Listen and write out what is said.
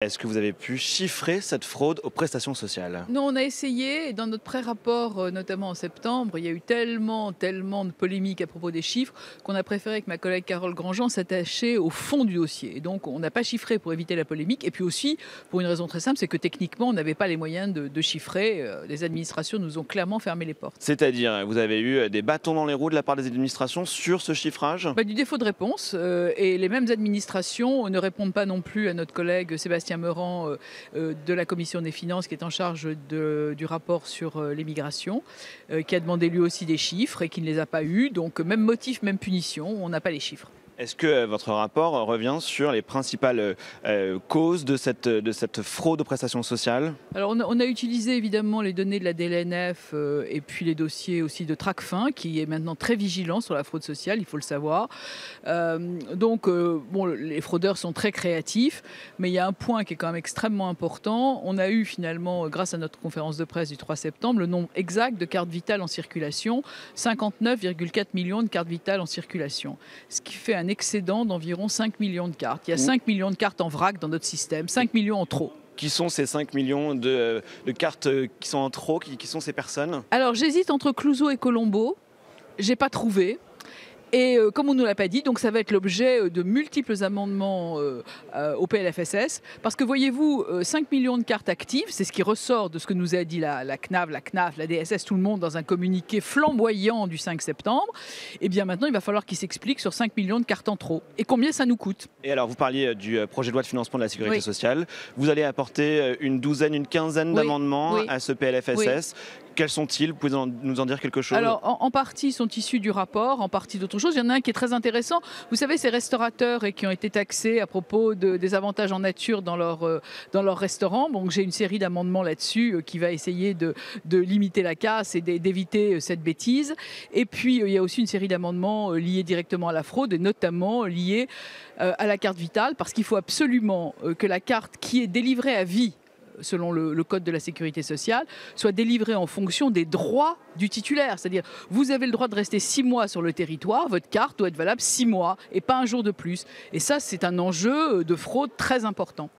Est-ce que vous avez pu chiffrer cette fraude aux prestations sociales? Non, on a essayé, et dans notre pré-rapport, notamment en septembre, il y a eu tellement de polémiques à propos des chiffres qu'on a préféré que ma collègue Carole Grandjean s'attachait au fond du dossier. Et donc, on n'a pas chiffré pour éviter la polémique. Et puis aussi, pour une raison très simple, c'est que techniquement, on n'avait pas les moyens de chiffrer. Les administrations nous ont clairement fermé les portes. C'est-à-dire, vous avez eu des bâtons dans les roues de la part des administrations sur ce chiffrage? Du défaut de réponse, et les mêmes administrations ne répondent pas non plus à notre collègue Sébastien Meurant de la Commission des finances qui est en charge du rapport sur l'immigration, qui a demandé lui aussi des chiffres et qui ne les a pas eus. Donc même motif, même punition, on n'a pas les chiffres. Est-ce que votre rapport revient sur les principales causes de cette fraude aux prestations sociales? Alors on a utilisé évidemment les données de la DLNF et puis les dossiers aussi de Tracfin qui est maintenant très vigilant sur la fraude sociale, il faut le savoir. Les fraudeurs sont très créatifs, mais il y a un point qui est quand même extrêmement important. On a eu finalement, grâce à notre conférence de presse du 3 septembre, le nombre exact de cartes vitales en circulation, 59,4 millions de cartes vitales en circulation, ce qui fait un excédent d'environ 5 millions de cartes. Il y a 5 millions de cartes en vrac dans notre système, 5 millions en trop. Qui sont ces 5 millions de cartes qui sont en trop? Qui sont ces personnes? Alors j'hésite entre Clouseau et Colombo. J'ai pas trouvé. Et comme on ne nous l'a pas dit, donc ça va être l'objet de multiples amendements au PLFSS. Parce que voyez-vous, 5 millions de cartes actives, c'est ce qui ressort de ce que nous a dit la CNAV, la CNAF, la DSS, tout le monde dans un communiqué flamboyant du 5 septembre. Et bien maintenant, il va falloir qu'ils s'expliquent sur 5 millions de cartes en trop. Et combien ça nous coûte? Et alors, vous parliez du projet de loi de financement de la sécurité sociale. Vous allez apporter une quinzaine d'amendements à ce PLFSS. Quels sont-ils? Vous pouvez nous en dire quelque chose? Alors, en partie, ils sont issus du rapport, en partie d'autres choses. Il y en a un qui est très intéressant. Vous savez, ces restaurateurs qui ont été taxés à propos des avantages en nature dans leur restaurant. Donc, j'ai une série d'amendements là-dessus qui va essayer de limiter la casse et d'éviter cette bêtise. Et puis, il y a aussi une série d'amendements liés directement à la fraude et notamment liés à la carte vitale, parce qu'il faut absolument que la carte qui est délivrée à vie selon le code de la sécurité sociale, soit délivré en fonction des droits du titulaire. C'est-à-dire, vous avez le droit de rester 6 mois sur le territoire, votre carte doit être valable 6 mois et pas un jour de plus. Et ça, c'est un enjeu de fraude très important.